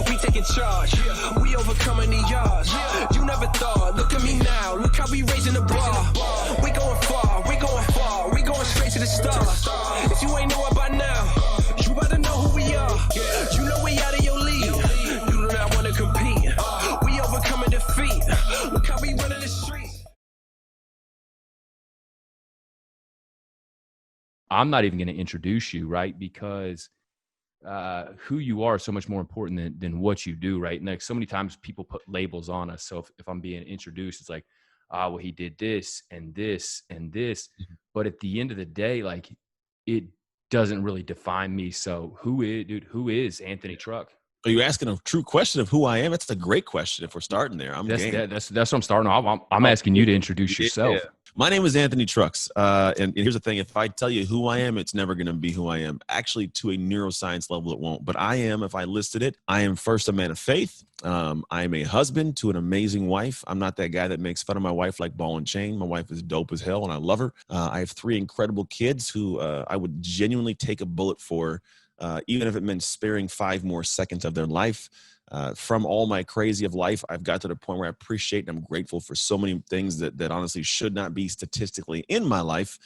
We taking charge. We overcoming the odds. You never thought. Look at me now. Look how we raising the bar. We going far. We going far. We going straight to the stars. If you ain't know it by now, you better know who we are. You know we out of your league. You do not want to compete. We overcoming defeat. Look how we running the streets. I'm not even going to introduce you, right? Because who you are is so much more important than what you do, right? And like so many times people put labels on us. So if I'm being introduced, it's like, well, he did this and this and this. But at the end of the day, like it doesn't really define me. So who is Anthony Truck? Are you asking a true question of who I am? That's a great question. If we're starting there, That's what I'm starting off. I'm asking you to introduce yourself. Yeah. My name is Anthony Trucks. And here's the thing. If I tell you who I am, it's never going to be who I am. Actually, to a neuroscience level, it won't. But I am, if I listed it, I am first a man of faith. I am a husband to an amazing wife. I'm not that guy that makes fun of my wife like ball and chain. My wife is dope as hell, and I love her. I have 3 incredible kids who I would genuinely take a bullet for, even if it meant sparing 5 more seconds of their life. From all my crazy of life, I've got to the point where I appreciate and I'm grateful for so many things that honestly should not be statistically in my life,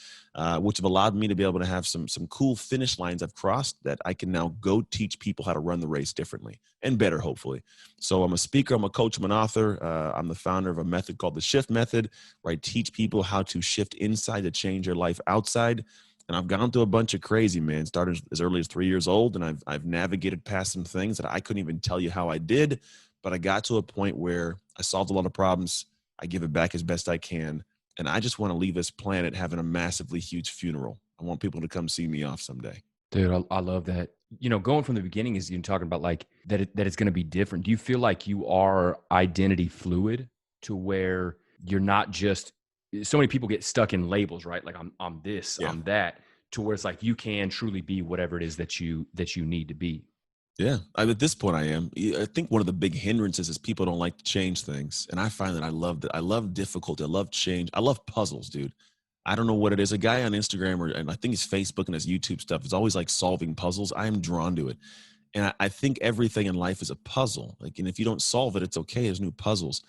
which have allowed me to be able to have some cool finish lines I've crossed that I can now go teach people how to run the race differently and better, hopefully. So I'm a speaker, I'm a coach, I'm an author. I'm the founder of a method called the Shift Method, where I teach people how to shift inside to change their life outside. And I've gone through a bunch of crazy, man. Started as early as 3 years old, and I've navigated past some things that I couldn't even tell you how I did. But I got to a point where I solved a lot of problems. I give it back as best I can. And I just want to leave this planet having a massively huge funeral. I want people to come see me off someday. Dude, I love that. You know, going from the beginning is you talking about like that it's going to be different. Do you feel like you are identity fluid to where you're not just, so many people get stuck in labels, right? Like I'm this, yeah. I'm that, to where it's like you can truly be whatever it is that you need to be. Yeah, at this point I am. I think one of the big hindrances is people don't like to change things. And I find that I love that. I love difficulty. I love change. I love puzzles, dude. I don't know what it is. A guy on Instagram and I think his Facebook and his YouTube stuff is always like solving puzzles. I am drawn to it. And I think everything in life is a puzzle. Like, and if you don't solve it, it's okay. There's new puzzles.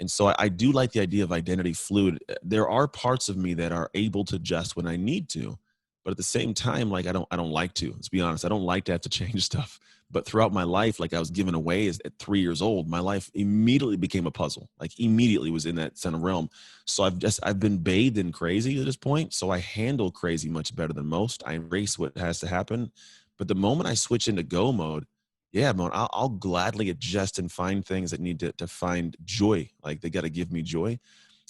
And so I do like the idea of identity fluid. There are parts of me that are able to adjust when I need to, but at the same time, like I don't like to. Let's be honest. I don't like to have to change stuff. But throughout my life, like I was given away at 3 years old, my life immediately became a puzzle. Like immediately was in that center realm. So I've been bathed in crazy at this point. So I handle crazy much better than most. I embrace what has to happen. But the moment I switch into go mode, yeah, man, I'll gladly adjust and find things that need to find joy. Like they got to give me joy.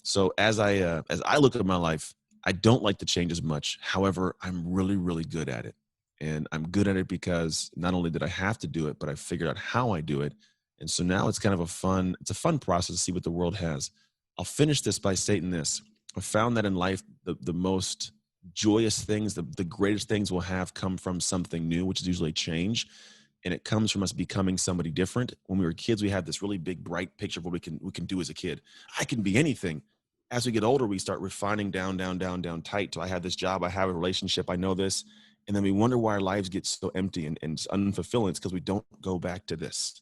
So as I look at my life, I don't like to change as much. However, I'm really, really good at it. And I'm good at it because not only did I have to do it, but I figured out how I do it. And so now it's kind of a fun process to see what the world has. I'll finish this by stating this. I found that in life, the most joyous things, the greatest things we'll have come from something new, which is usually change. And it comes from us becoming somebody different. When we were kids, we had this really big, bright picture of what we can do as a kid. I can be anything. As we get older, we start refining down tight. So I have this job, I have a relationship, I know this. And then we wonder why our lives get so empty and unfulfilling. It's because we don't go back to this.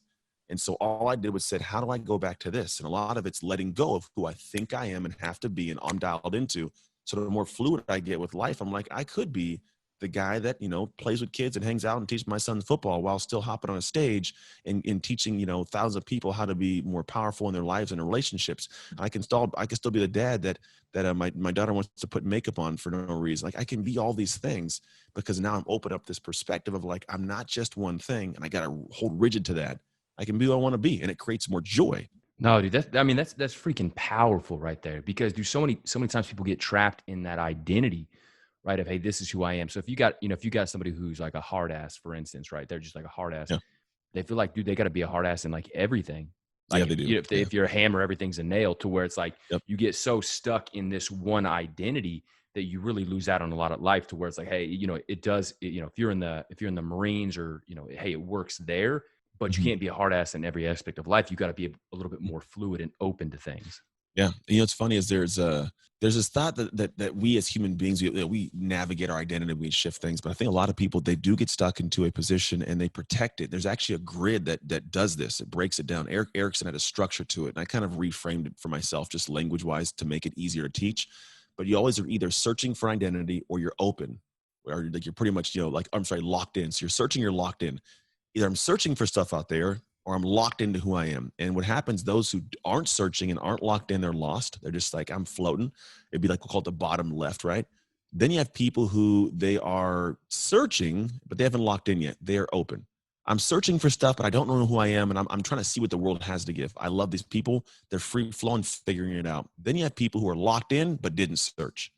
And so all I did was said, how do I go back to this? And a lot of it's letting go of who I think I am and have to be and I'm dialed into. So the more fluid I get with life, I'm like, I could be the guy that, plays with kids and hangs out and teaches my son football while still hopping on a stage and teaching, thousands of people how to be more powerful in their lives and their relationships. I can still be the dad that my daughter wants to put makeup on for no reason. Like I can be all these things because now I'm open up this perspective of like, I'm not just one thing and I got to hold rigid to that. I can be who I want to be and it creates more joy. No, dude, that's freaking powerful right there because so many times people get trapped in that identity, right? Of, hey, this is who I am. So if you got somebody who's like a hard ass, for instance, right? They're just like a hard ass. Yeah. They feel like, dude, they got to be a hard ass in like everything. Like, yeah, they do. If you're a hammer, everything's a nail, to where it's like, you get so stuck in this one identity that you really lose out on a lot of life, to where it's like, hey, it does, if you're in the Marines or, hey, it works there, but you can't be a hard ass in every aspect of life. You got to be a little bit more fluid and open to things. Yeah. It's funny is there's this thought that we as human beings, we navigate our identity, we shift things. But I think a lot of people, they do get stuck into a position and they protect it. There's actually a grid that does this. It breaks it down. Eric Erickson had a structure to it. And I kind of reframed it for myself, just language wise, to make it easier to teach. But you always are either searching for identity or you're open, or like you're pretty much, like, I'm sorry, locked in. So you're searching, you're locked in. Either I'm searching for stuff out there or I'm locked into who I am. And what happens, those who aren't searching and aren't locked in, they're lost. They're just like, I'm floating. It'd be like, we'll call it the bottom left, right? Then you have people who they are searching, but they haven't locked in yet. They are open. I'm searching for stuff, but I don't know who I am. And I'm trying to see what the world has to give. I love these people. They're free flowing, figuring it out. Then you have people who are locked in, but didn't search.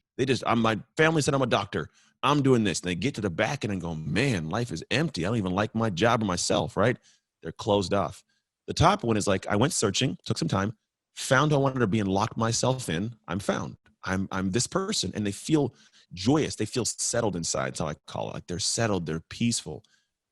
My family said I'm a doctor. I'm doing this. And they get to the back end and go, man, life is empty. I don't even like my job or myself, right? They're closed off. The top one is like, I went searching, took some time, found who I wanted to be and locked myself in. I'm found. I'm this person. And they feel joyous. They feel settled inside. That's how I call it. Like they're settled, they're peaceful.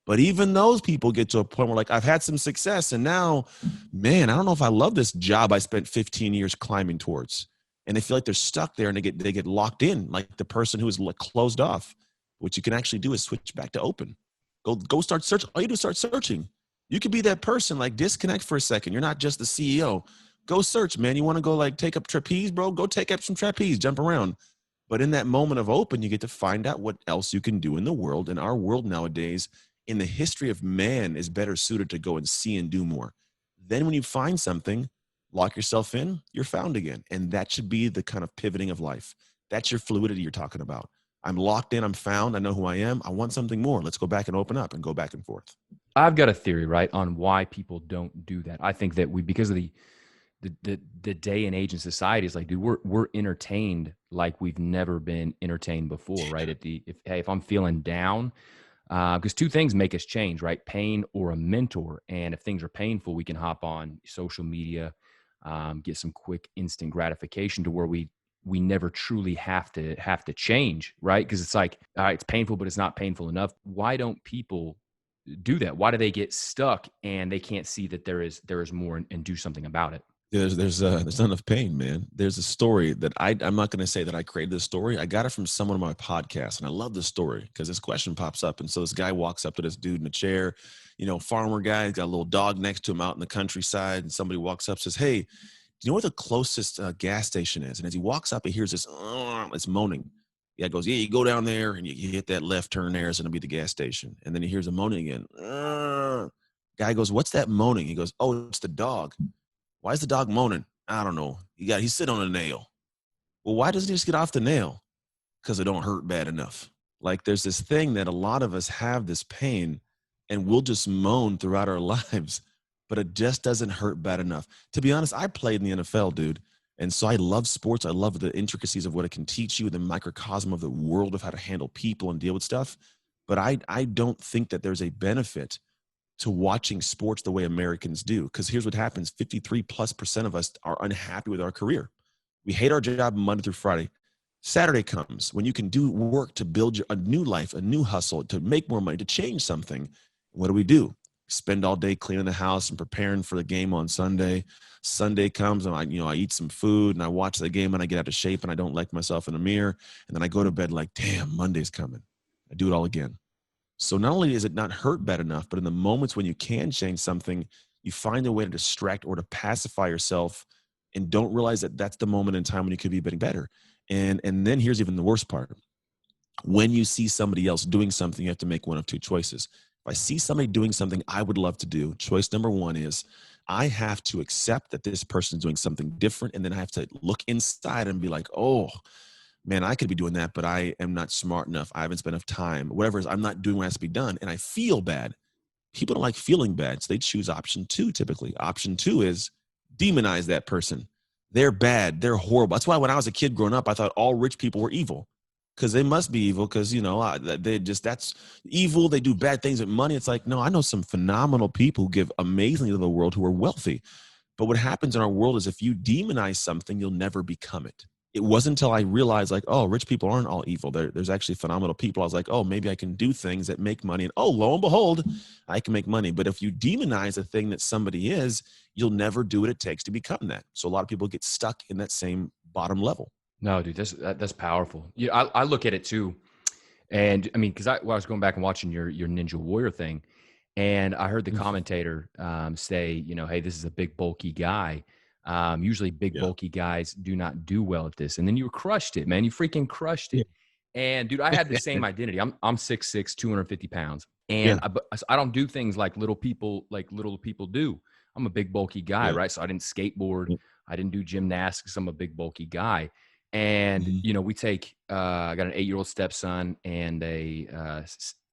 But even those people get to a point where like, I've had some success and now, man, I don't know if I love this job I spent 15 years climbing towards. And they feel like they're stuck there and they get locked in, like the person who is closed off. What you can actually do is switch back to open. Go start searching. All you do is start searching. You could be that person, like disconnect for a second. You're not just the CEO. Go search, man. You want to go like take up trapeze, bro? Go take up some trapeze, jump around. But in that moment of open, you get to find out what else you can do in the world. And our world nowadays, in the history of man, is better suited to go and see and do more. Then when you find something, lock yourself in, you're found again. And that should be the kind of pivoting of life. That's your fluidity you're talking about. I'm locked in, I'm found, I know who I am. I want something more. Let's go back and open up and go back and forth. I've got a theory, right, on why people don't do that. I think that because of the day and age in society is like, dude, we're entertained like we've never been entertained before, right? If I'm feeling down, because two things make us change, right? Pain or a mentor. And if things are painful, we can hop on social media, get some quick instant gratification to where we never truly have to change, right? Because it's like, all right, it's painful, but it's not painful enough. Why don't people do that? Why do they get stuck and they can't see that there is more and do something about it? There's not enough pain, man. There's a story that I'm not going to say that I created this story. I got it from someone on my podcast, and I love this story because this question pops up. And so this guy walks up to this dude in a chair, farmer guy. He's got a little dog next to him out in the countryside, and somebody walks up, says, "Hey, do you know where the closest gas station is?" And as he walks up, he hears this, it's moaning. Yeah, goes, "Yeah, you go down there and you hit that left turn there. It's going to be the gas station." And then he hears a moaning again. Guy goes, "What's that moaning?" He goes, "Oh, it's the dog." "Why is the dog moaning?" "I don't know. He's sitting on a nail." "Well, why doesn't he just get off the nail?" "Because it don't hurt bad enough." Like there's this thing that a lot of us have this pain and we'll just moan throughout our lives, but it just doesn't hurt bad enough. To be honest, I played in the NFL, dude. And so I love sports. I love the intricacies of what it can teach you, the microcosm of the world of how to handle people and deal with stuff. But I don't think that there's a benefit to watching sports the way Americans do. Because here's what happens. 53+% of us are unhappy with our career. We hate our job Monday through Friday. Saturday comes when you can do work to build a new life, a new hustle, to make more money, to change something. What do? Spend all day cleaning the house and preparing for the game on Sunday. Sunday comes and I eat some food and I watch the game and I get out of shape and I don't like myself in the mirror. And then I go to bed like, damn, Monday's coming. I do it all again. So not only is it not hurt bad enough, but in the moments when you can change something, you find a way to distract or to pacify yourself and don't realize that that's the moment in time when you could be getting better. And then here's even the worst part. When you see somebody else doing something, you have to make one of two choices. If I see somebody doing something I would love to do, choice number one is I have to accept that this person is doing something different. And then I have to look inside and be like, oh, man, I could be doing that, but I am not smart enough. I haven't spent enough time. Whatever it is, I'm not doing what has to be done. And I feel bad. People don't like feeling bad. So they choose option two typically. Option two is demonize that person. They're bad. They're horrible. That's why when I was a kid growing up, I thought all rich people were evil. Because they must be evil because, that's evil. They do bad things with money. It's like, no, I know some phenomenal people who give amazingly to the world who are wealthy. But what happens in our world is if you demonize something, you'll never become it. it wasn't until I realized like, oh, rich people aren't all evil. There's actually phenomenal people. I was like, oh, maybe I can do things that make money. And oh, lo and behold, I can make money. But if you demonize a thing that somebody is, you'll never do what it takes to become that. So a lot of people get stuck in that same bottom level. No, dude, that's powerful. Yeah, I look at it too. And I mean, because I was going back and watching your Ninja Warrior thing, and I heard the commentator say, you know, hey, this is a big bulky guy. Usually, big Yeah. bulky guys do not do well at this. And then you crushed it, man. You freaking crushed Yeah. it. And dude, I had the same identity. I'm 6'6", 250 pounds, and Yeah. I don't do things like little people do. I'm a big bulky guy, Yeah. right? So I didn't skateboard. Yeah. I didn't do gymnastics. I'm a big bulky guy. And, Mhm. you know, we take, I got an 8-year-old stepson and a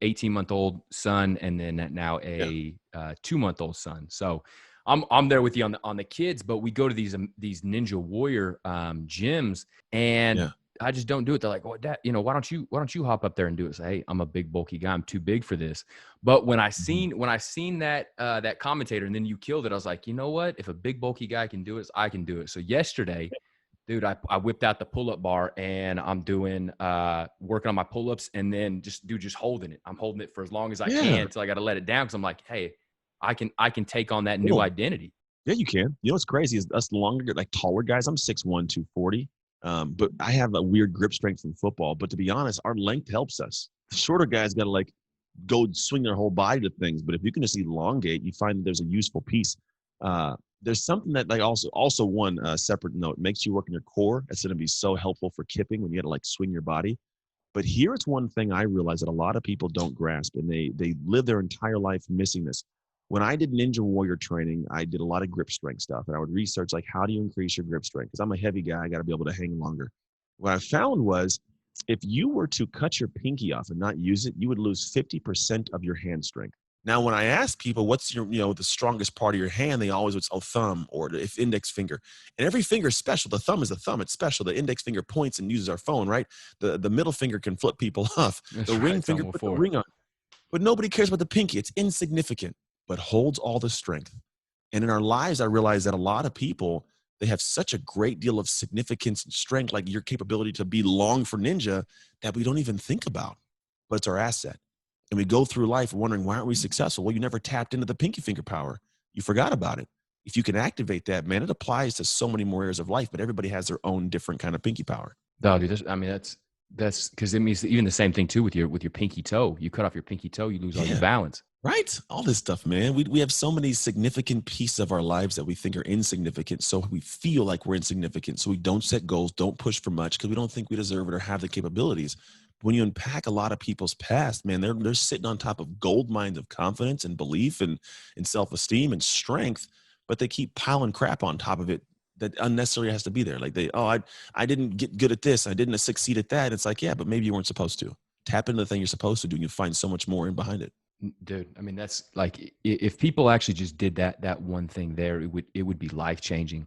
18-month-old son, and then now Yeah. a 2-month-old son. So I'm there with you on the kids, but we go to these Ninja Warrior gyms, and Yeah. I just don't do it. They're like, "What, Dad? You know, why don't you hop up there and do it?" Say, "Hey, I'm a big bulky guy. I'm too big for this." But when I Mhm. seen that that commentator, and then you killed it, I was like, you know what? If a big bulky guy can do it, I can do it. So yesterday, dude, I whipped out the pull-up bar, and I'm doing working on my pull-ups, and then just holding it. I'm holding it for as long as I Yeah. can until I got to let it down, because I'm like, hey, I can take on that new Cool. identity. Yeah, you can. You know what's crazy is us longer, like taller guys. I'm 6'1", 240. But I have a weird grip strength from football. But to be honest, our length helps us. The shorter guys got to like go swing their whole body to things. But if you can just elongate, you find that there's a useful piece. There's something that like also one separate note makes you work in your core. That's going to be so helpful for kipping when you got to like swing your body. But here's one thing I realize that a lot of people don't grasp, and they live their entire life missing this. When I did Ninja Warrior training, I did a lot of grip strength stuff, and I would research like how do you increase your grip strength? Because I'm a heavy guy, I got to be able to hang longer. What I found was if you were to cut your pinky off and not use it, you would lose 50% of your hand strength. Now, when I ask people, what's your, the strongest part of your hand, they always would say, oh, thumb or the index finger. And every finger is special. The thumb is the thumb. It's special. The index finger points and uses our phone, right? The middle finger can flip people off. That's The right. ring It's on finger all put the four. ring on. But nobody cares about the pinky. It's insignificant, but holds all the strength. And in our lives, I realize that a lot of people, they have such a great deal of significance and strength, like your capability to be long for ninja, that we don't even think about. But it's our asset. And we go through life wondering, why aren't we successful? Well, you never tapped into the pinky finger power. You forgot about it. If you can activate that, man, it applies to so many more areas of life, but everybody has their own different kind of pinky power. No, dude, that's because it means even the same thing too with your pinky toe. You cut off your pinky toe, you lose all your Yeah. balance. Right? All this stuff, man. We have so many significant pieces of our lives that we think are insignificant. So we feel like we're insignificant. So we don't set goals, don't push for much because we don't think we deserve it or have the capabilities. When you unpack a lot of people's past, man, they're sitting on top of gold mines of confidence and belief and self-esteem and strength, but they keep piling crap on top of it that unnecessarily has to be there. Like I didn't get good at this, I didn't succeed at that. It's like, yeah, but maybe you weren't supposed to. Tap into the thing you're supposed to do, and you find so much more in behind it. Dude, I mean, that's like if people actually just did that one thing there, it would be life changing,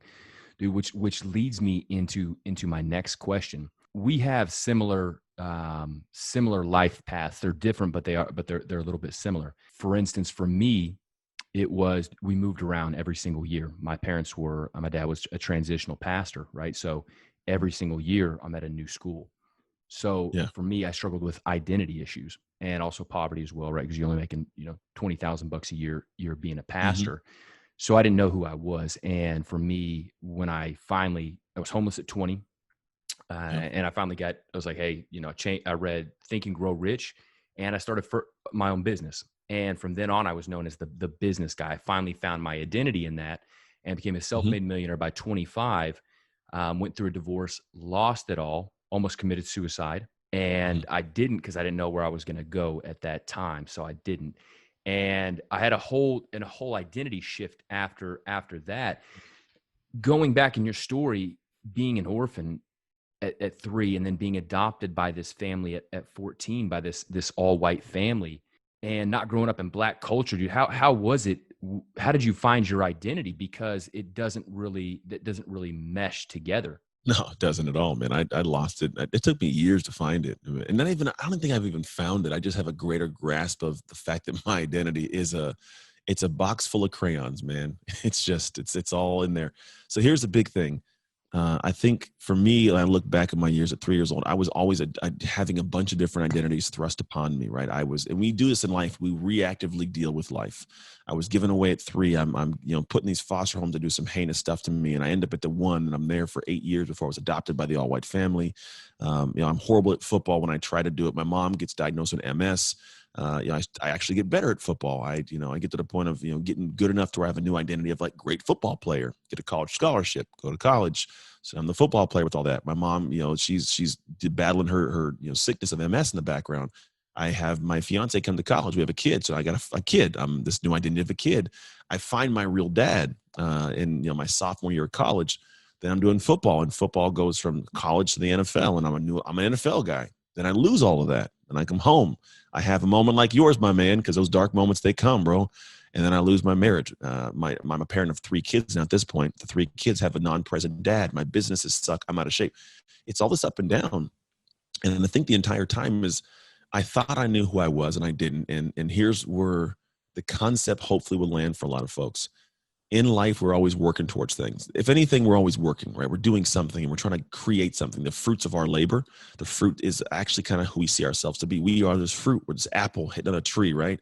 dude. Which leads me into my next question. We have similar life paths. They're different, but they're a little bit similar. For instance, for me, it was we moved around every single year. My dad was a transitional pastor, right? So every single year I'm at a new school. So Yeah. for me, I struggled with identity issues and also poverty as well, right? Because you're only making, $20,000 a year, you're being a Mhm. pastor. So I didn't know who I was. And for me, when I was homeless at 20, Yeah. and I was like, hey, I read Think and Grow Rich, and I started for my own business. And from then on, I was known as the business guy. I finally found my identity in that and became a Mhm. self-made millionaire by 25. Went through a divorce, lost it all, almost committed suicide. Mhm. And I didn't, because I didn't know where I was going to go at that time. So I didn't. And I had a whole identity shift after that. Going back in your story, being an orphan at 3 and then being adopted by this family at 14 by this all white family, and not growing up in Black culture, dude, how was it? How did you find your identity? Because that doesn't really mesh together. No, it doesn't at all, man. I lost it. It took me years to find it. And I don't think I've even found it. I just have a greater grasp of the fact that my identity it's a box full of crayons, man. It's all in there. So here's the big thing. I think for me, when I look back at my years at 3 years old, I was always having a bunch of different identities thrust upon me, right? And we do this in life. We reactively deal with life. I was given away at 3. I'm put in these foster homes to do some heinous stuff to me. And I end up at the 1, and I'm there for 8 years before I was adopted by the all white family. I'm horrible at football when I try to do it. My mom gets diagnosed with MS. I actually get better at football. I get to the point of, getting good enough to where I have a new identity of like great football player, get a college scholarship, go to college. So I'm the football player with all that. My mom, she's battling her sickness of MS in the background. I have my fiance come to college. We have a kid. So I got a kid. I'm this new identity of a kid. I find my real dad in my sophomore year of college. Then I'm doing football, and football goes from college to the NFL, and I'm an NFL guy. Then I lose all of that, and I come home. I have a moment like yours, my man, because those dark moments, they come, bro. And then I lose my marriage. I'm a parent of 3 kids now at this point. The 3 kids have a non-present dad. My businesses suck. I'm out of shape. It's all this up and down. And I think the entire time is I thought I knew who I was, and I didn't. And here's where the concept hopefully will land for a lot of folks. In life, we're always working towards things. If anything, we're always working, right? We're doing something and we're trying to create something. The fruits of our labor, the fruit is actually kind of who we see ourselves to be. We are this fruit. We're this apple hitting on a tree, right?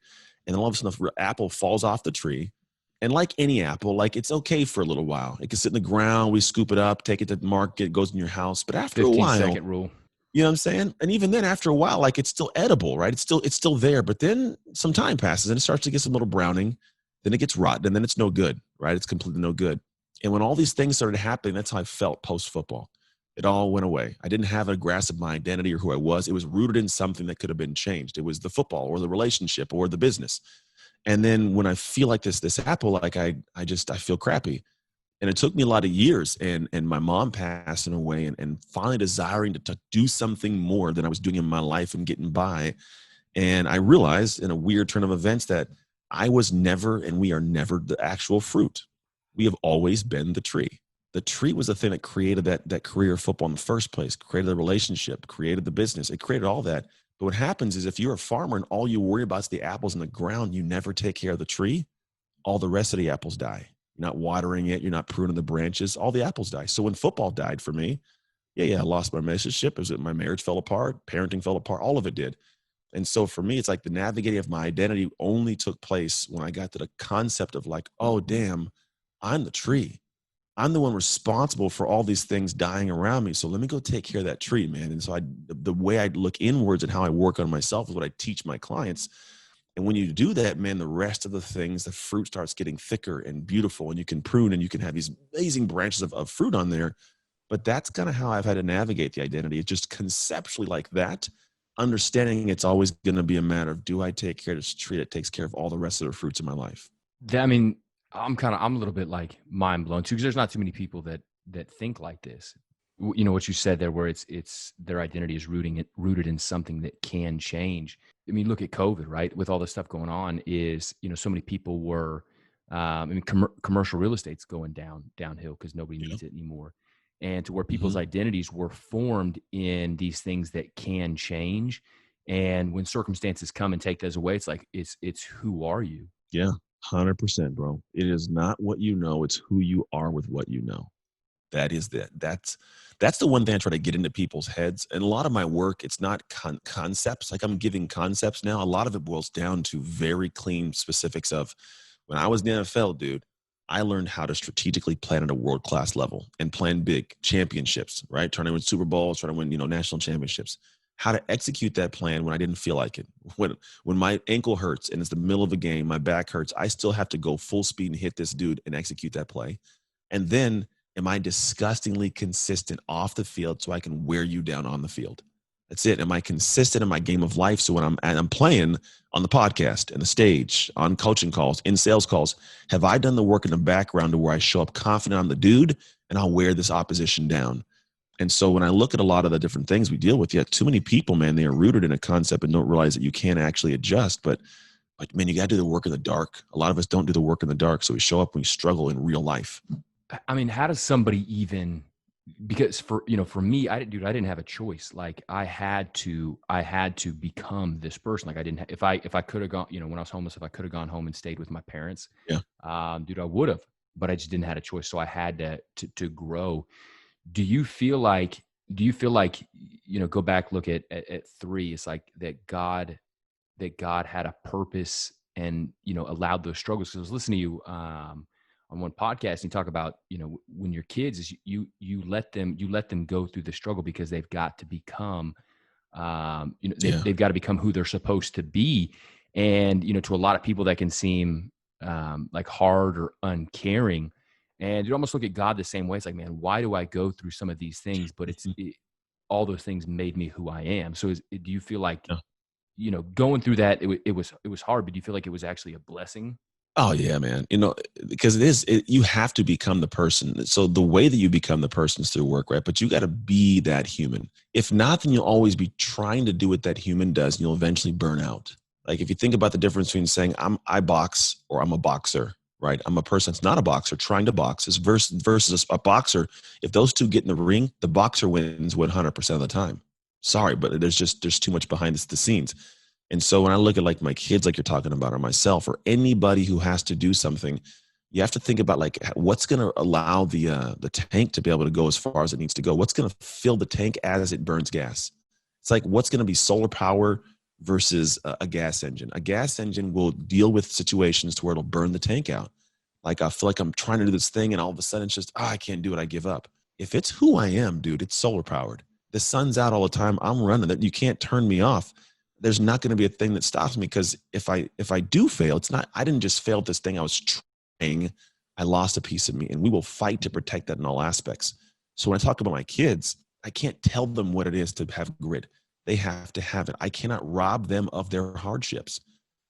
And then all of a sudden, the apple falls off the tree. And like any apple, like it's okay for a little while. It can sit in the ground. We scoop it up, take it to the market, it goes in your house. But after a while, 15-second rule. you know what I'm saying? And even then, after a while, like it's still edible, right? It's still there. But then some time passes and it starts to get some little browning. Then it gets rotten, and then it's no good, right? It's completely no good. And when all these things started happening, that's how I felt post-football. It all went away. I didn't have a grasp of my identity or who I was. It was rooted in something that could have been changed. It was the football or the relationship or the business. And then when I feel like this apple, like I feel crappy. And it took me a lot of years and my mom passing away and finally desiring to do something more than I was doing in my life and getting by. And I realized in a weird turn of events that I was never, and we are never, the actual fruit. We have always been the tree. The tree was the thing that created that career of football in the first place, created the relationship, created the business. It created all that. But what happens is if you're a farmer and all you worry about is the apples in the ground, you never take care of the tree, all the rest of the apples die. You're not watering it. You're not pruning the branches. All the apples die. So when football died for me, I lost my relationship. My marriage fell apart. Parenting fell apart. All of it did. And so for me, it's like the navigating of my identity only took place when I got to the concept of like, oh, damn, I'm the tree. I'm the one responsible for all these things dying around me. So let me go take care of that tree, man. And so the way I look inwards and how I work on myself is what I teach my clients. And when you do that, man, the rest of the things, the fruit starts getting thicker and beautiful, and you can prune and you can have these amazing branches of fruit on there. But that's kind of how I've had to navigate the identity. It's just conceptually like that. Understanding it's always going to be a matter of, do I take care of this tree that takes care of all the rest of the fruits in my life? I mean, I'm a little bit like mind blown too, because there's not too many people that think like this. You know what you said there, where it's their identity is rooted in something that can change. I mean, look at COVID, right? With all this stuff going on, is so many people were, commercial real estate's going downhill because nobody needs it anymore. And to where people's identities were formed in these things that can change. And when circumstances come and take those away, it's like, it's who are you? Yeah, 100%, bro. It is not what you know. It's who you are with what you know. That is that's the one thing I try to get into people's heads. And a lot of my work, it's not concepts. Like I'm giving concepts now. A lot of it boils down to very clean specifics of when I was in the NFL, dude. I learned how to strategically plan at a world-class level and plan big championships, right? Trying to win Super Bowls, trying to win, national championships. How to execute that plan when I didn't feel like it. When my ankle hurts and it's the middle of a game, my back hurts, I still have to go full speed and hit this dude and execute that play. And then am I disgustingly consistent off the field so I can wear you down on the field? That's it. Am I consistent in my game of life? So when I'm playing on the podcast and the stage, on coaching calls, in sales calls, have I done the work in the background to where I show up confident I'm the dude and I'll wear this opposition down? And so when I look at a lot of the different things we deal with, too many people, man, they are rooted in a concept and don't realize that you can't actually adjust. But man, you got to do the work in the dark. A lot of us don't do the work in the dark. So we show up and we struggle in real life. I mean, how does somebody even, because for me, I didn't have a choice. Like I had to become this person. Like I didn't, if I could have gone, when I was homeless, if I could have gone home and stayed with my parents, I would have, but I just didn't have a choice. So I had to grow. do you feel like, go back, look at 3, it's like that God had a purpose and, allowed those struggles. 'Cause I was listening to you on one podcast, and you talk about, when your kids is you let them go through the struggle because they've got to become, Yeah. they've got to become who they're supposed to be. And, to a lot of people that can seem like hard or uncaring. And you almost look at God the same way. It's like, man, why do I go through some of these things? But all those things made me who I am. So do you feel like, Yeah. Going through that, it was hard, but do you feel like it was actually a blessing? Oh yeah, man. Because you have to become the person. So the way that you become the person is through work, right? But you got to be that human. If not, then you'll always be trying to do what that human does, and you'll eventually burn out. Like if you think about the difference between saying I box or I'm a boxer, right? I'm a person that's not a boxer trying to box is versus a boxer. If those two get in the ring, the boxer wins 100% of the time. Sorry, but there's too much behind the scenes. And so when I look at like my kids, like you're talking about, or myself, or anybody who has to do something, you have to think about like what's going to allow the tank to be able to go as far as it needs to go. What's going to fill the tank as it burns gas? It's like what's going to be solar power versus a gas engine. A gas engine will deal with situations to where it'll burn the tank out. Like I feel like I'm trying to do this thing, and all of a sudden it's just I can't do it. I give up. If it's who I am, dude, it's solar powered. The sun's out all the time. I'm running. That you can't turn me off. There's not going to be a thing that stops me, because if I do fail, it's not, I didn't just fail at this thing I was trying. I lost a piece of me, and we will fight to protect that in all aspects. So when I talk about my kids, I can't tell them what it is to have grit. They have to have it. I cannot rob them of their hardships,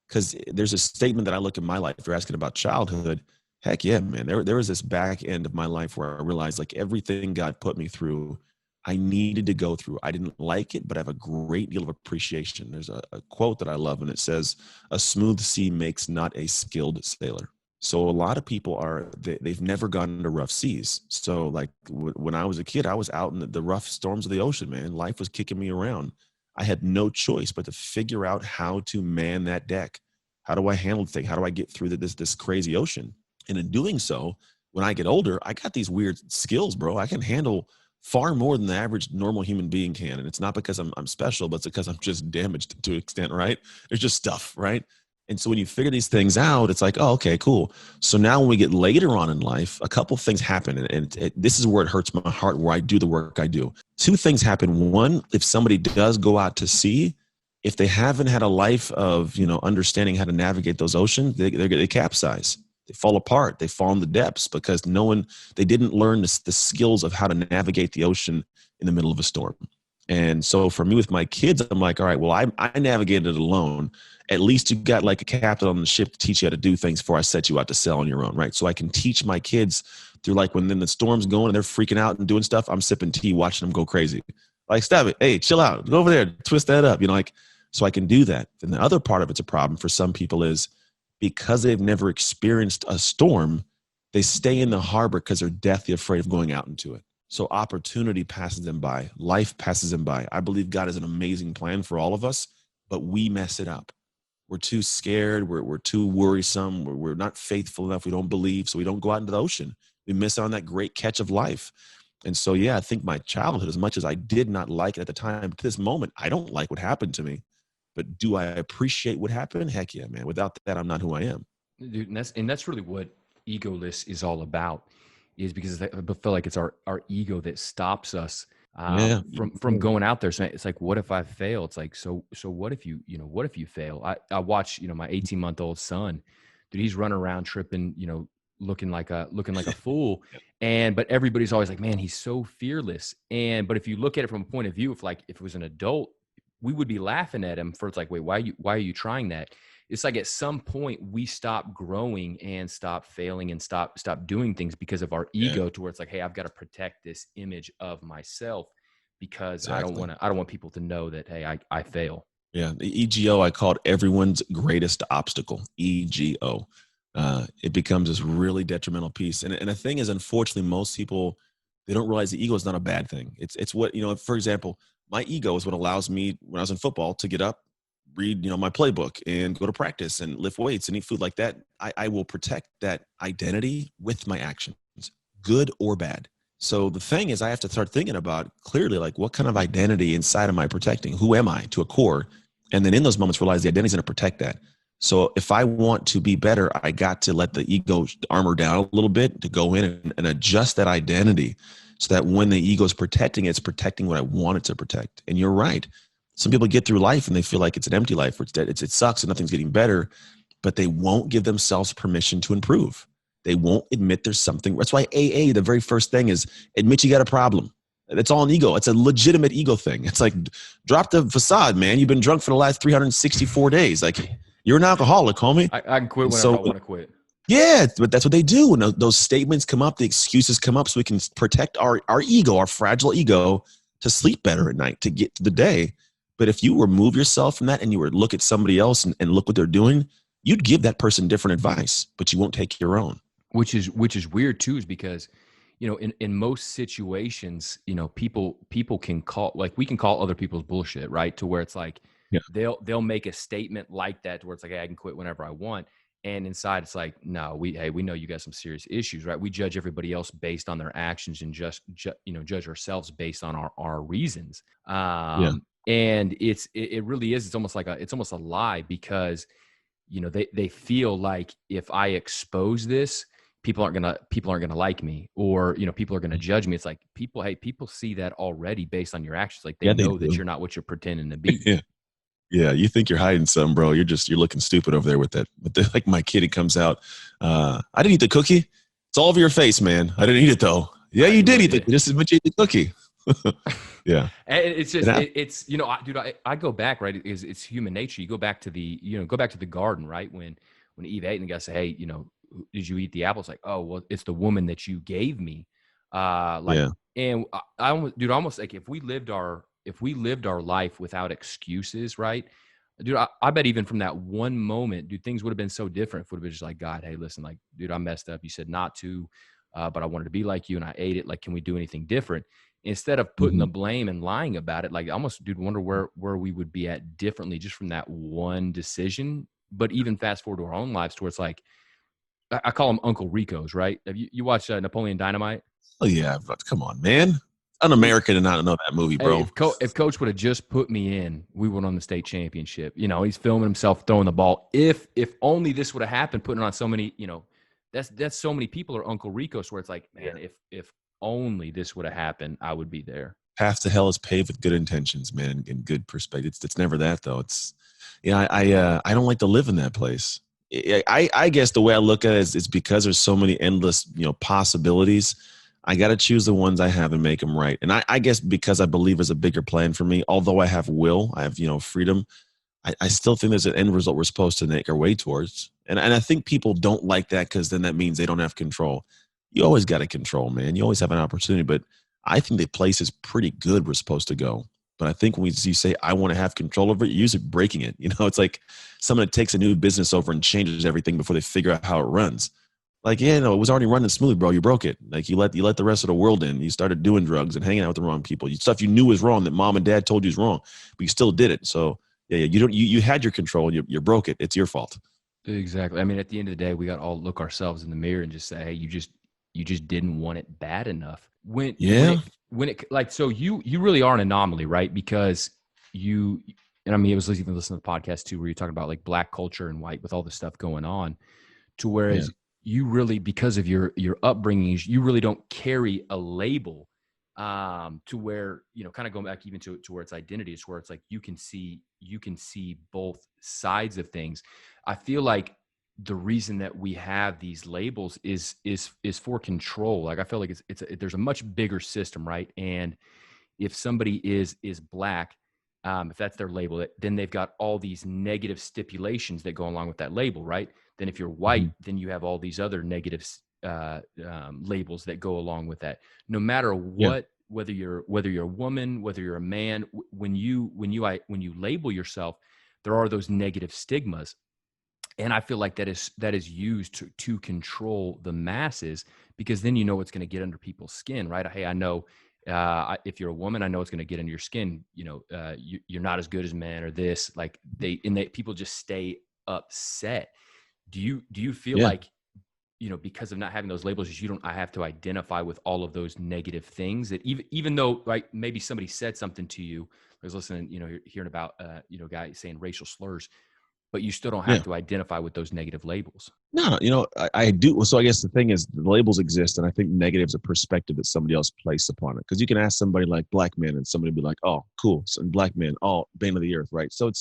because there's a statement that I look at my life. If you're asking about childhood, heck yeah, man. There was this back end of my life where I realized like everything God put me through, I needed to go through. I didn't like it, but I have a great deal of appreciation. There's a quote that I love, and it says, "A smooth sea makes not a skilled sailor." So a lot of people they've never gone into rough seas. So like when I was a kid, I was out in the rough storms of the ocean, man. Life was kicking me around. I had no choice but to figure out how to man that deck. How do I handle the thing? How do I get through this crazy ocean? And in doing so, when I get older, I got these weird skills, bro. I can handle far more than the average normal human being can. And it's not because I'm special, but it's because I'm just damaged to an extent, right? There's just stuff, right? And so when you figure these things out, it's like, oh, okay, cool. So now when we get later on in life, a couple things happen. And this is where it hurts my heart, where I do the work I do. Two things happen. One, if somebody does go out to sea, if they haven't had a life of, understanding how to navigate those oceans, they capsize. They fall apart. They fall in the depths because they didn't learn the skills of how to navigate the ocean in the middle of a storm. And so for me with my kids, I'm like, all right, well, I navigated it alone. At least you got like a captain on the ship to teach you how to do things before I set you out to sail on your own, right? So I can teach my kids through like when then the storm's going and they're freaking out and doing stuff, I'm sipping tea, watching them go crazy. Like, stop it. Hey, chill out. Go over there. Twist that up. So I can do that. And the other part of it's a problem for some people is because they've never experienced a storm, they stay in the harbor because they're deathly afraid of going out into it. So opportunity passes them by. Life passes them by. I believe God has an amazing plan for all of us, but we mess it up. We're too scared. We're too worrisome. We're not faithful enough. We don't believe. So we don't go out into the ocean. We miss out on that great catch of life. And so, yeah, I think my childhood, as much as I did not like it at the time, to this moment, I don't like what happened to me. But do I appreciate what happened? Heck yeah, man. Without that, I'm not who I am. Dude, and that's really what EgoLess is all about, is because I feel like it's our ego that stops us from going out there. So it's like, what if I fail? It's like, so what if what if you fail? I watch, my 18-month-old son, dude, he's running around tripping, looking like a fool. But everybody's always like, man, he's so fearless. But if you look at it from a point of view, if it was an adult, we would be laughing at him for, it's like, wait, why are you trying that? It's like at some point we stop growing and stop failing and stop doing things because of our ego, to where it's like, hey, I've got to protect this image of myself because Exactly. I don't want people to know that, hey, I fail. Yeah. The EGO, I call it everyone's greatest obstacle. EGO. It becomes this really detrimental piece. And the thing is, unfortunately, most people, they don't realize the ego is not a bad thing. It's what, for example, my ego is what allows me when I was in football to get up, read, my playbook and go to practice and lift weights and eat food like that. I will protect that identity with my actions, good or bad. So the thing is, I have to start thinking about clearly, like, what kind of identity inside am I protecting? Who am I to a core? And then in those moments, realize the identity is going to protect that. So if I want to be better, I got to let the ego armor down a little bit to go in and adjust that identity so that when the ego is protecting it, it's protecting what I want it to protect. And you're right. Some people get through life and they feel like it's an empty life, where it sucks and nothing's getting better, but they won't give themselves permission to improve. They won't admit there's something. That's why AA, the very first thing is admit you got a problem. That's all an ego. It's a legitimate ego thing. It's like, drop the facade, man. You've been drunk for the last 364 days. Like, you're an alcoholic, homie. I can quit And whenever so, I want to quit. yeah, but that's what they do. And those statements come up, the excuses come up, so we can protect our ego, our fragile ego, to sleep better at night, to get to the day. But if you remove yourself from that and you were to look at somebody else and look what they're doing, you'd give that person different advice, but you won't take your own. Which is weird too, is because, in most situations, people can call, like, we can call other people's bullshit, right? To where it's like, Yeah. they'll make a statement like that to where it's like, hey, I can quit whenever I want. And inside it's like, no, we know you got some serious issues, right? We judge everybody else based on their actions and just judge ourselves based on our reasons. Yeah. And it really is, it's almost a lie, because they feel like if I expose this, people aren't gonna like me, or people are gonna judge me. It's like, people see that already based on your actions. Like, they Yeah, they know that do. you're not what you're pretending to be. Yeah. Yeah, you think you're hiding something, bro. You're looking stupid over there with that. But like my kid, he comes out. I didn't eat the cookie. It's all over your face, man. I didn't eat it though. Yeah, you did eat it. Just admit you ate the cookie. Yeah. And it's just, And dude, I go back, right? It's human nature. You go back to the garden, right? When Eve ate, and the guy said, hey, did you eat the apple? It's like, oh, well, it's the woman that you gave me. Like, yeah. and I almost, dude, almost like, if we lived our life without excuses, right? Dude, I bet even from that one moment, dude, things would have been so different. If it would have been just like, God, hey, listen, like, dude, I messed up. You said not to, but I wanted to be like you and I ate it. Like, can we do anything different? Instead of putting Mhm. the blame and lying about it, like, I almost, dude, wonder where we would be at differently just from that one decision. But even fast forward to our own lives, to where it's like, I call them Uncle Ricos, right? Have you watched Napoleon Dynamite? Oh yeah, but come on, man. Un-American to not know that movie, Hey, bro. if Coach would have just put me in, we would on the state championship. He's filming himself throwing the ball. If only this would have happened, putting on so many, that's so many people are Uncle Ricos, where it's like, man, if only this would have happened, I would be there. Path to hell is paved with good intentions, man, and good perspective. It's never that though. It's I don't like to live in that place. I guess the way I look at it is, it's because there's so many endless possibilities. I got to choose the ones I have and make them right. And I guess because I believe there's a bigger plan for me, although I have will, I have freedom. I still think there's an end result we're supposed to make our way towards. And I think people don't like that, because then that means they don't have control. You always got to control, man. You always have an opportunity. But I think the place is pretty good we're supposed to go. But I think when you say, I want to have control over it, you're usually breaking it. It's like someone that takes a new business over and changes everything before they figure out how it runs. Like, yeah, no, it was already running smoothly, bro. You broke it. Like, you let the rest of the world in. You started doing drugs and hanging out with the wrong people. Stuff you knew was wrong, that mom and dad told you was wrong, but you still did it. So yeah, you had your control. You broke it. It's your fault. Exactly. I mean, at the end of the day, we got to all look ourselves in the mirror and just say, hey, you just didn't want it bad enough. Yeah. When it like, so you really are an anomaly, right? Because and I mean, it was even listening to the podcast too, where you're talking about like black culture and white with all this stuff going on, to Yeah. whereas you really, because of your upbringing, you really don't carry a label, to where, kind of going back even to where it's identity, is where it's like, you can see both sides of things. I feel like the reason that we have these labels is for control. Like, I feel like there's a much bigger system, right? And if somebody is black, if that's their label, then they've got all these negative stipulations that go along with that label, right? Then if you're white, then you have all these other negative labels that go along with that. No matter Yeah. what, whether you're a woman, whether you're a man, when you label yourself, there are those negative stigmas. And I feel like that is used to control the masses, because then what's going to get under people's skin, right? Hey, I know, if you're a woman, I know it's going to get under your skin. You're not as good as men, or this. Like, people just stay upset. Do you feel Yeah. like because of not having those labels, is I have to identify with all of those negative things that even though, right, maybe somebody said something to you. I was listening, you're hearing about, guy saying racial slurs, but you still don't Yeah. have to identify with those negative labels. No, I do. So I guess the thing is, the labels exist, and I think negative's a perspective that somebody else placed upon it. Because you can ask somebody like black man, and somebody be like, "Oh, cool," so, and black man, "Oh, bane of the earth," right? So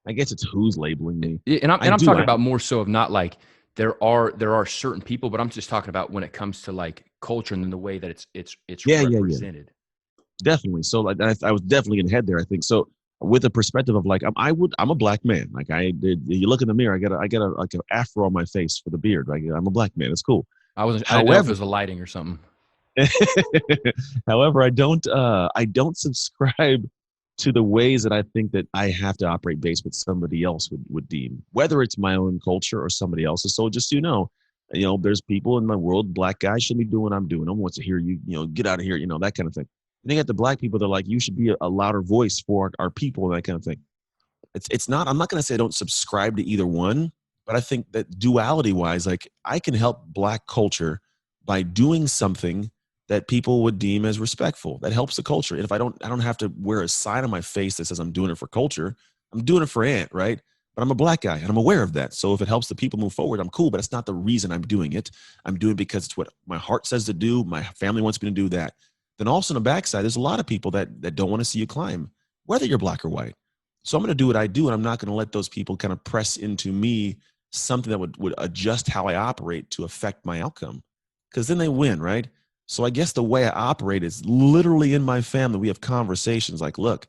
I guess it's who's labeling me. Yeah, and I'm I talking about more so of not like there are certain people, but I'm just talking about when it comes to like culture and then the way that it's yeah. represented. Definitely. So like I was definitely in head there. I think so. With the perspective of like I'm a black man. Like I did. You look in the mirror. I got a like an afro on my face for the beard. Like I'm a black man. It's cool. I didn't know if it However, was the lighting or something. however, I don't subscribe to the ways that I think that I have to operate based what somebody else would deem, whether it's my own culture or somebody else's. So just so there's people in my world, black guys shouldn't be doing what I'm doing. No one wants to hear you, get out of here, that kind of thing. And they got the black people, they're like, you should be a louder voice for our people and that kind of thing. It's not, I'm not going to say I don't subscribe to either one, but I think that duality wise, like I can help black culture by doing something that people would deem as respectful. That helps the culture. And if I don't have to wear a sign on my face that says I'm doing it for culture. I'm doing it for Ant, right? But I'm a black guy and I'm aware of that. So if it helps the people move forward, I'm cool, but it's not the reason I'm doing it. I'm doing it because it's what my heart says to do. My family wants me to do that. Then also on the backside, there's a lot of people that don't want to see you climb, whether you're black or white. So I'm going to do what I do, and I'm not going to let those people kind of press into me something that would adjust how I operate to affect my outcome, because then they win, right? So I guess the way I operate is literally in my family. We have conversations like, look,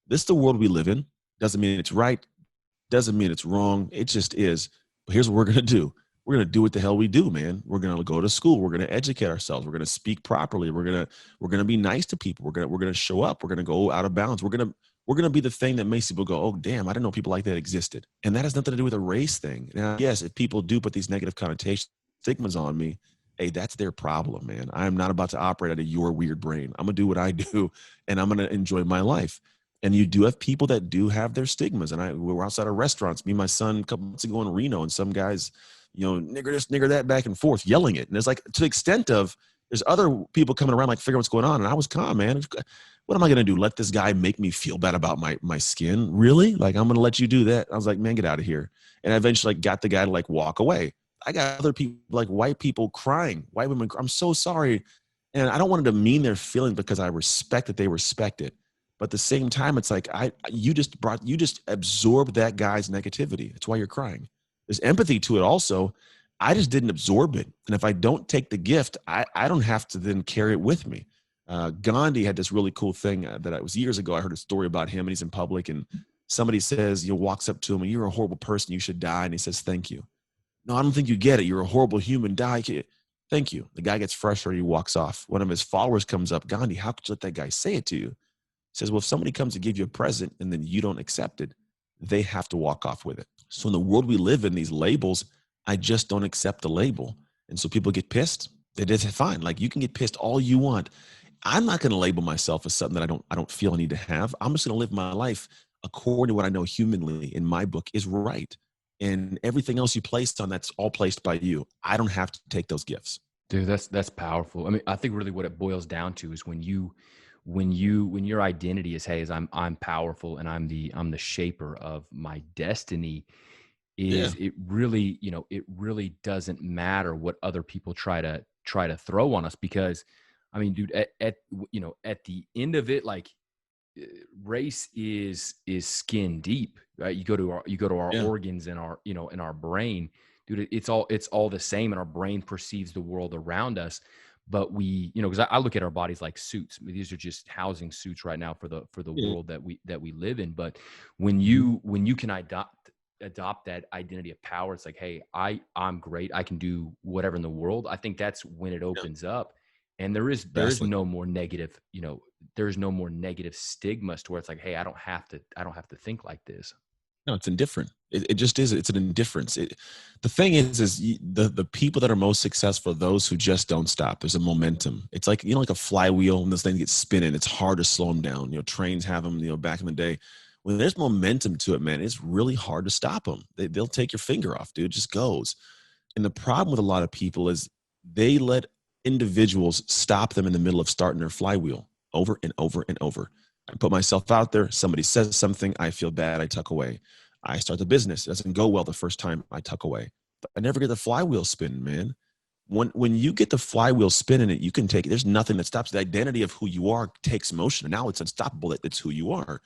this is the world we live in. Doesn't mean it's right. Doesn't mean it's wrong. It just is. But here's what we're going to do. We're going to do what the hell we do, man. We're going to go to school. We're going to educate ourselves. We're going to speak properly. We're going to be nice to people. We're going to show up. We're going to go out of bounds. We're going to be the thing that makes people go, oh, damn, I didn't know people like that existed. And that has nothing to do with a race thing. Now, yes, if people do put these negative connotations, stigmas on me, hey, that's their problem, man. I'm not about to operate out of your weird brain. I'm going to do what I do, and I'm going to enjoy my life. And you do have people that do have their stigmas. And we were outside of restaurants, me and my son, a couple months ago in Reno, and some guys, nigger this, nigger that, back and forth, yelling it. And it's like, to the extent of, there's other people coming around, like, figure what's going on. And I was calm, man. What am I going to do? Let this guy make me feel bad about my skin? Really? Like, I'm going to let you do that? I was like, man, get out of here. And I eventually got the guy to like walk away. I got other people, like white people crying, white women, I'm so sorry. And I don't want to demean their feelings because I respect that they respect it. But at the same time, it's like, you just absorbed that guy's negativity. That's why you're crying. There's empathy to it also. I just didn't absorb it. And if I don't take the gift, I don't have to then carry it with me. Gandhi had this really cool thing that it was years ago. I heard a story about him, and he's in public, and somebody says, walks up to him, and you're a horrible person. You should die. And he says, thank you. No, I don't think you get it. You're a horrible human. Die. Thank you. The guy gets frustrated. He walks off. One of his followers comes up. Gandhi, how could you let that guy say it to you? He says, well, if somebody comes to give you a present and then you don't accept it, they have to walk off with it. So in the world we live in, these labels, I just don't accept the label. And so people get pissed. It is fine. Like, you can get pissed all you want. I'm not going to label myself as something that I don't feel I need to have. I'm just going to live my life according to what I know humanly in my book is right. And everything else you placed on, that's all placed by you. I don't have to take those gifts. Dude, that's powerful. I mean, I think really what it boils down to is when your identity is, hey, I'm powerful and I'm the shaper of my destiny, it really, it really doesn't matter what other people try to throw on us, because I mean, dude, at the end of it, like, race is skin deep, right? You go to our organs and our, in our brain, dude, it's all the same, and our brain perceives the world around us. But we, because I look at our bodies like suits. I mean, these are just housing suits right now for the world that we live in. But when you can adopt that identity of power, it's like, hey, I'm great. I can do whatever in the world. I think that's when it opens up. And there is no more negative, there's no more negative stigmas to where it's like, hey, I don't have to think like this. No, it's indifferent. It just is. It's an indifference. The thing is the people that are most successful are those who just don't stop. There's a momentum. It's like, like a flywheel, and this thing gets spinning. It's hard to slow them down. Trains have them, back in the day. When there's momentum to it, man, it's really hard to stop them. They'll take your finger off, dude. It just goes. And the problem with a lot of people is they let individuals stop them in the middle of starting their flywheel over and over and over. I put myself out there. Somebody says something. I feel bad. I tuck away. I start the business. It doesn't go well the first time. I tuck away. But I never get the flywheel spinning, man. When you get the flywheel spinning, it you can take it. There's nothing that stops. The identity of who you are takes motion, and now it's unstoppable. It's who you are.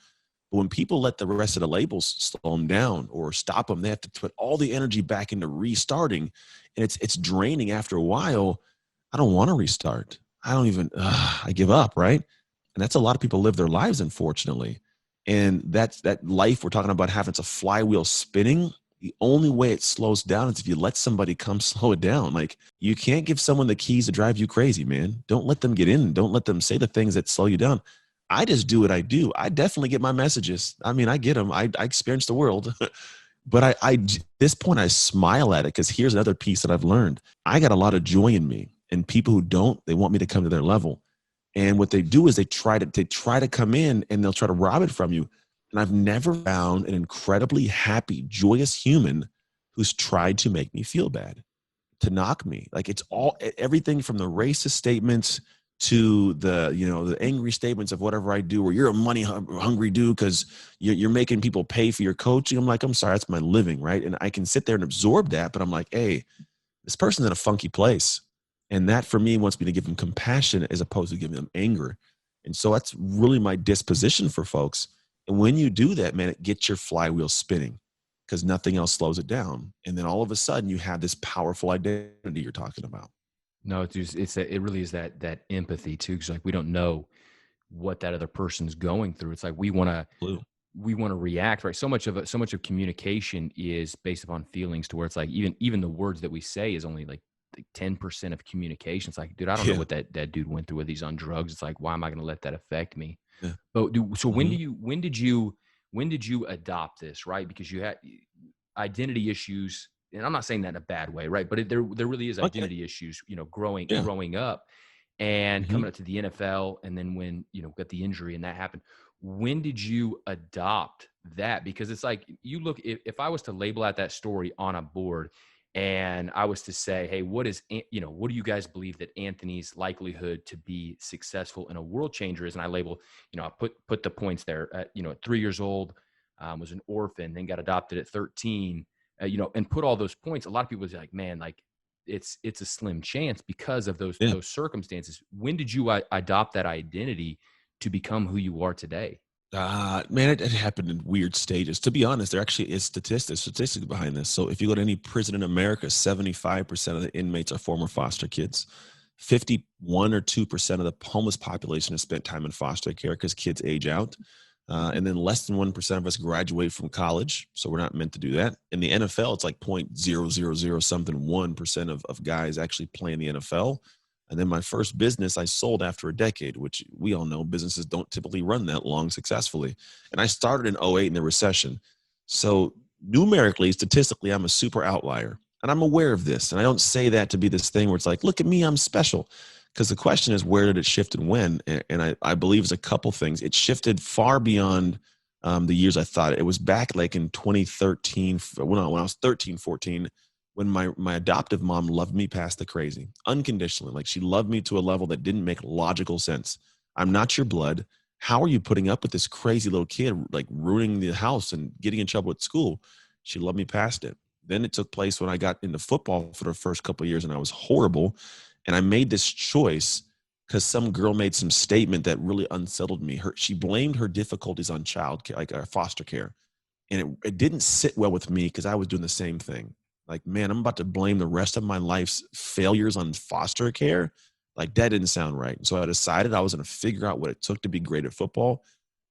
But when people let the rest of the labels slow them down or stop them, they have to put all the energy back into restarting, and it's draining after a while. I don't want to restart. I don't even. I give up, right? And that's a lot of people live their lives, unfortunately. And that's that life we're talking about having. It's a flywheel spinning. The only way it slows down is if you let somebody come slow it down. Like, you can't give someone the keys to drive you crazy, man. Don't let them get in. Don't let them say the things that slow you down. I just do what I do. I definitely get my messages. I mean, I get them. I experience the world. But at this point, I smile at it because here's another piece that I've learned. I got a lot of joy in me, and people who don't, they want me to come to their level. And what they do is they try to come in and they'll try to rob it from you. And I've never found an incredibly happy, joyous human who's tried to make me feel bad, to knock me. Like, it's all everything from the racist statements to the angry statements of whatever I do, or you're a money hungry dude because you're making people pay for your coaching. I'm like, I'm sorry, that's my living, right? And I can sit there and absorb that, but I'm like, hey, this person's in a funky place. And that for me wants me to give them compassion as opposed to giving them anger. And so that's really my disposition for folks. And when you do that, man, it gets your flywheel spinning because nothing else slows it down. And then all of a sudden you have this powerful identity you're talking about. No, it really is that empathy too. Cause like, we don't know what that other person's going through. It's like, we want to react, right? So much of communication is based upon feelings, to where it's like, even the words that we say is only like 10% of communication. It's like, dude, I don't know what that dude went through, whether he's on drugs. It's like, why am I going to let that affect me? Yeah. But so when did you adopt this, right? Because you had identity issues, and I'm not saying that in a bad way, right? But there really is identity issues, growing up and coming up to the NFL. And then when, got the injury and that happened, when did you adopt that? Because it's like, you look, if I was to label out that story on a board, and I was to say, hey, what do you guys believe that Anthony's likelihood to be successful in a world changer is? And I label, I put the points there. At 3 years old, was an orphan, then got adopted at 13, and put all those points. A lot of people say, like, man, like it's a slim chance because of those circumstances. When did you adopt that identity to become who you are today? Man, it happened in weird stages. To be honest, there actually is statistics behind this. So if you go to any prison in America, 75% of the inmates are former foster kids. 51 or 2% of the homeless population has spent time in foster care because kids age out. And then less than 1% of us graduate from college. So we're not meant to do that. In the NFL, it's like 0.000 something 1% of guys actually play in the NFL. And then my first business I sold after a decade, which we all know businesses don't typically run that long successfully. And I started in 2008 in the recession. So numerically, statistically, I'm a super outlier. And I'm aware of this. And I don't say that to be this thing where it's like, look at me, I'm special. Because the question is, where did it shift and when? And I believe it's a couple things. It shifted far beyond the years I thought. It was back like in 2013, when I was 13, 14, when my adoptive mom loved me past the crazy, unconditionally. Like, she loved me to a level that didn't make logical sense. I'm not your blood. How are you putting up with this crazy little kid, like ruining the house and getting in trouble at school? She loved me past it. Then it took place when I got into football for the first couple of years, and I was horrible. And I made this choice because some girl made some statement that really unsettled me. She blamed her difficulties on child care, like foster care. And it didn't sit well with me because I was doing the same thing. Like, man, I'm about to blame the rest of my life's failures on foster care. Like, that didn't sound right. And so I decided I was going to figure out what it took to be great at football.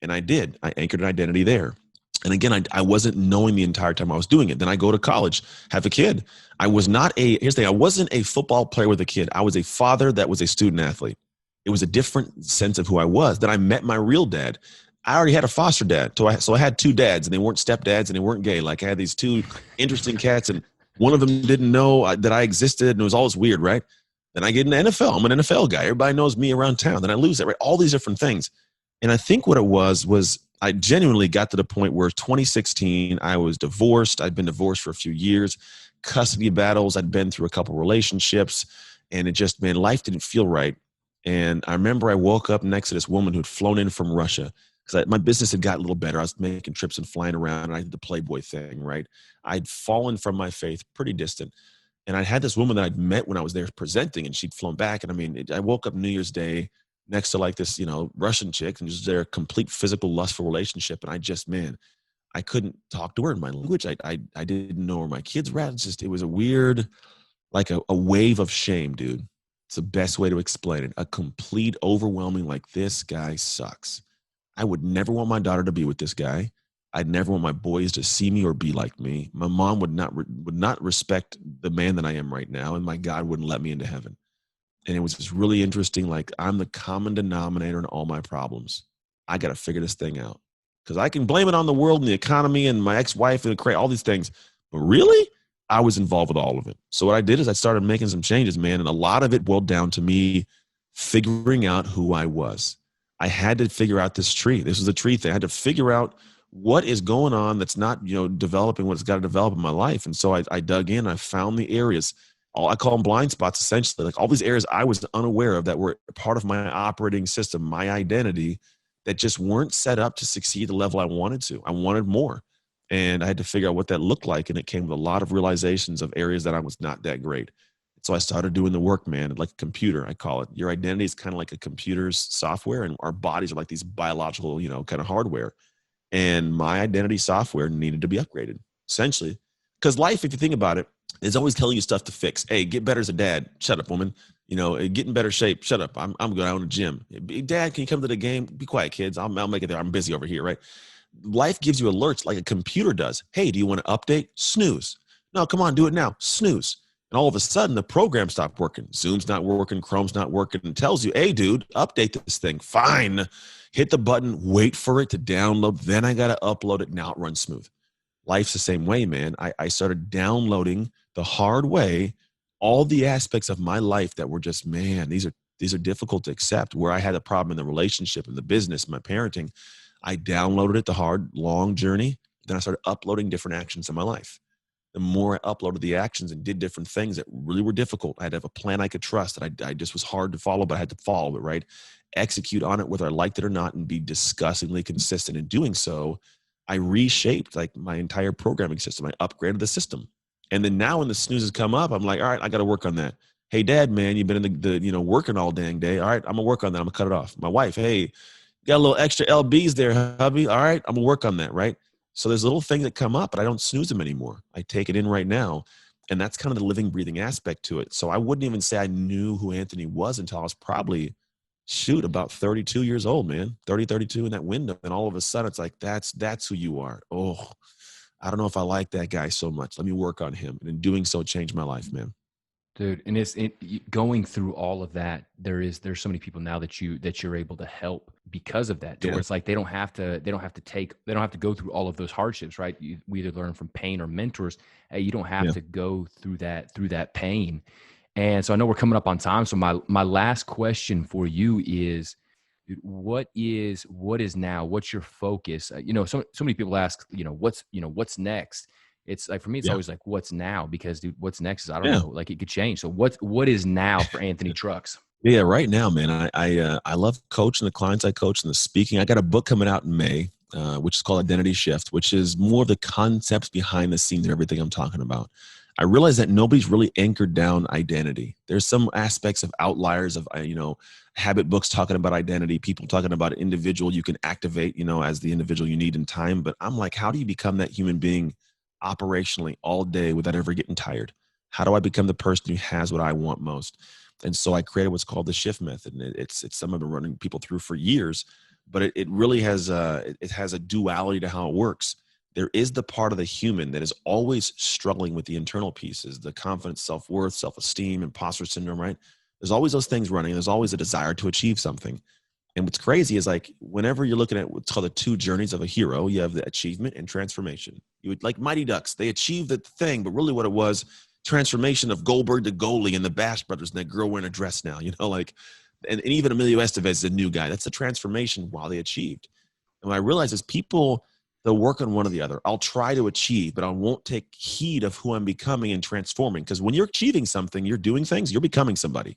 And I did. I anchored an identity there. And again, I wasn't knowing the entire time I was doing it. Then I go to college, have a kid. Here's the thing, I wasn't a football player with a kid. I was a father that was a student athlete. It was a different sense of who I was. Then I met my real dad. I already had a foster dad. So I had two dads, and they weren't stepdads and they weren't gay. Like, I had these two interesting cats, and one of them didn't know that I existed, and it was always weird, right? Then I get in the NFL. I'm an NFL guy. Everybody knows me around town. Then I lose it, right? All these different things. And I think what it was I genuinely got to the point where 2016, I was divorced. I'd been divorced for a few years, custody battles. I'd been through a couple relationships, and it just, man, life didn't feel right. And I remember I woke up next to this woman who'd flown in from Russia because my business had got a little better. I was making trips and flying around, and I did the Playboy thing, right? I'd fallen from my faith, pretty distant. And I had this woman that I'd met when I was there presenting, and she'd flown back. And I mean, I woke up New Year's Day next to like this, Russian chick, and just their complete physical lustful relationship. And I just, man, I couldn't talk to her in my language. I didn't know where my kids were at. It was a weird, like a wave of shame, dude. It's the best way to explain it. A complete overwhelming, like, this guy sucks. I would never want my daughter to be with this guy. I'd never want my boys to see me or be like me. My mom would not respect the man that I am right now, and my God wouldn't let me into heaven. And it was just really interesting. Like, I'm the common denominator in all my problems. I got to figure this thing out, because I can blame it on the world and the economy and my ex-wife and all these things. But really, I was involved with all of it. So what I did is I started making some changes, man. And a lot of it boiled down to me figuring out who I was. I had to figure out this tree. This was a tree thing. I had to figure out what is going on that's not, developing what it's got to develop in my life. And so I dug in. I found the areas. I call them blind spots, essentially. Like all these areas I was unaware of that were part of my operating system, my identity, that just weren't set up to succeed the level I wanted to. I wanted more. And I had to figure out what that looked like. And it came with a lot of realizations of areas that I was not that great. So I started doing the work, man, like a computer, I call it. Your identity is kind of like a computer's software, and our bodies are like these biological, kind of hardware. And my identity software needed to be upgraded, essentially. Because life, if you think about it, is always telling you stuff to fix. Hey, get better as a dad. Shut up, woman. Get in better shape. Shut up. I'm going out to the gym. Dad, can you come to the game? Be quiet, kids. I'll make it there. I'm busy over here, right? Life gives you alerts like a computer does. Hey, do you want to update? Snooze. No, come on, do it now. Snooze. And all of a sudden, the program stopped working. Zoom's not working. Chrome's not working. And tells you, hey, dude, update this thing. Fine. Hit the button. Wait for it to download. Then I got to upload it. Now it runs smooth. Life's the same way, man. I started downloading the hard way all the aspects of my life that were just, man, these are difficult to accept. Where I had a problem in the relationship, in the business, my parenting, I downloaded it, the hard, long journey. Then I started uploading different actions in my life. The more I uploaded the actions and did different things that really were difficult, I had to have a plan I could trust that I just was hard to follow, but I had to follow it, right? Execute on it, whether I liked it or not, and be disgustingly consistent in doing so. I reshaped like my entire programming system. I upgraded the system. And then now when the snoozes come up, I'm like, all right, I got to work on that. Hey, Dad, man, you've been in the working all dang day. All right, I'm going to work on that. I'm going to cut it off. My wife, hey, got a little extra LBs there, hubby. All right, I'm going to work on that, right? So there's little things that come up, but I don't snooze them anymore. I take it in right now. And that's kind of the living, breathing aspect to it. So I wouldn't even say I knew who Anthony was until I was probably, about 32 years old, man. 30, 32 in that window. And all of a sudden, it's like, that's who you are. Oh, I don't know if I like that guy so much. Let me work on him. And in doing so, changed my life, man. Dude, and going through all of that, there's so many people now that you're able to help because of that. Yeah. Where it's like they don't have to go through all of those hardships, right? We either learn from pain or mentors. Hey, you don't have to go through that pain. And so I know we're coming up on time. So my last question for you is, dude, what is now? What's your focus? So many people ask, what's next? It's like, for me, it's always like, what's now? Because, dude, what's next is, I don't know, like it could change. So what is now for Anthony Trucks? Yeah, right now, man, I love coaching the clients I coach and the speaking. I got a book coming out in May, which is called Identity Shift, which is more of the concepts behind the scenes of everything I'm talking about. I realize that nobody's really anchored down identity. There's some aspects of outliers of, habit books talking about identity, people talking about an individual you can activate, as the individual you need in time. But I'm like, how do you become that human being operationally all day without ever getting tired? How do I become the person who has what I want most? And so I created what's called the shift method. And it's something I've been running people through for years, but it really has it has a duality to how it works. There is the part of the human that is always struggling with the internal pieces, the confidence, self-worth, self-esteem, imposter syndrome, right? There's always those things running. There's always a desire to achieve something. And what's crazy is, like, whenever you're looking at what's called the two journeys of a hero, you have the achievement and transformation. You would, like Mighty Ducks, they achieved the thing, but really what it was, transformation of Goldberg to Goalie and the Bash Brothers and that girl wearing a dress now, and even Emilio Estevez is a new guy. That's the transformation while they achieved. And what I realized is people They'll work on one or the other. I'll try to achieve, but I won't take heed of who I'm becoming and transforming. Because when you're achieving something, you're doing things, you're becoming somebody.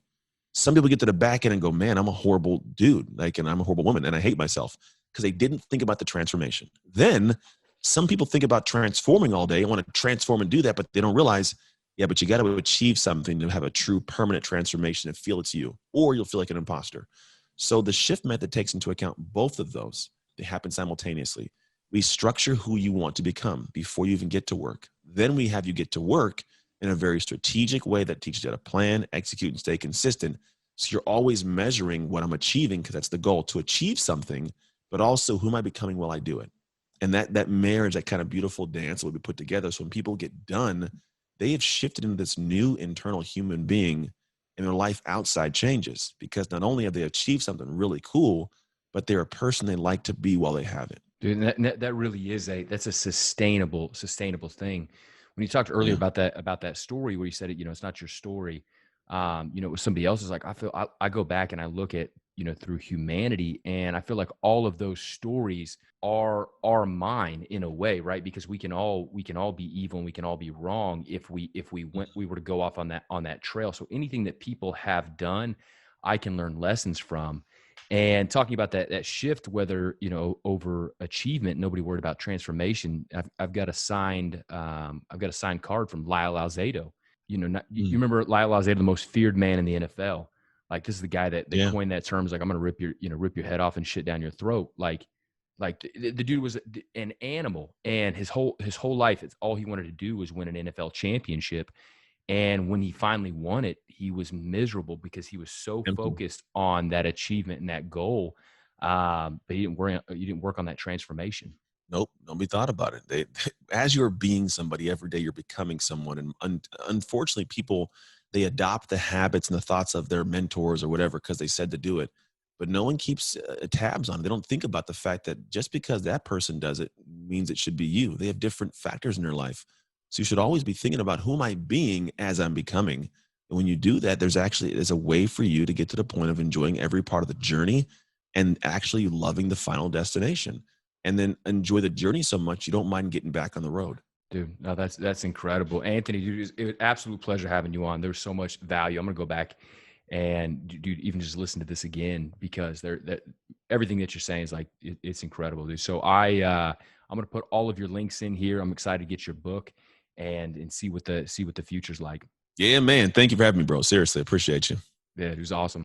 Some people get to the back end and go, man, I'm a horrible dude. Like, and I'm a horrible woman and I hate myself because they didn't think about the transformation. Then some people think about transforming all day and want to transform and do that, but they don't realize, yeah, but you got to achieve something to have a true permanent transformation and feel it's you, or you'll feel like an imposter. So the shift method takes into account both of those. They happen simultaneously. We structure who you want to become before you even get to work. Then we have you get to work in a very strategic way that teaches you how to plan, execute, and stay consistent. So you're always measuring what I'm achieving, because that's the goal, to achieve something, but also who am I becoming while I do it? And that marriage, that kind of beautiful dance will be put together. So when people get done, they have shifted into this new internal human being, and their life outside changes, because not only have they achieved something really cool, but they're a person they like to be while they have it. Dude, that really is that's a sustainable thing. When you talked earlier Yeah. about that story where you said it, it's not your story, it was somebody else's. Like, I go back and I look at, through humanity, and I feel like all of those stories are mine in a way, right? Because we can all be evil and we can all be wrong if we were to go off on that trail. So anything that people have done, I can learn lessons from. And talking about that shift, whether, over achievement, nobody worried about transformation. I've got a signed card from Lyle Alzado. You remember Lyle Alzado, the most feared man in the NFL. Like, this is the guy that Yeah. coined that term. Is like, I'm going to rip your head off and shit down your throat. Like the dude was an animal, and his whole life, it's all he wanted to do was win an NFL championship. And when he finally won it, he was miserable because he was so Empty. focused on that achievement and that goal. But he didn't work on that transformation. Nope, nobody thought about it. As you're being somebody every day, you're becoming someone, and unfortunately, people, they adopt the habits and the thoughts of their mentors or whatever because they said to do it, but no one keeps tabs on it. They don't think about the fact that just because that person does it means it should be you. They have different factors in their life, so you should always be thinking about, who am I being as I'm becoming. And when you do that, there's a way for you to get to the point of enjoying every part of the journey and actually loving the final destination. And then enjoy the journey so much you don't mind getting back on the road. Dude, no, that's incredible. Anthony, dude, it was an absolute pleasure having you on. There's so much value. I'm going to go back and, dude, even just listen to this again, because everything that you're saying is like, it's incredible, dude. So I'm going to put all of your links in here. I'm excited to get your book and see what the future's like. Yeah, man. Thank you for having me, bro. Seriously, appreciate you. Yeah, it was awesome.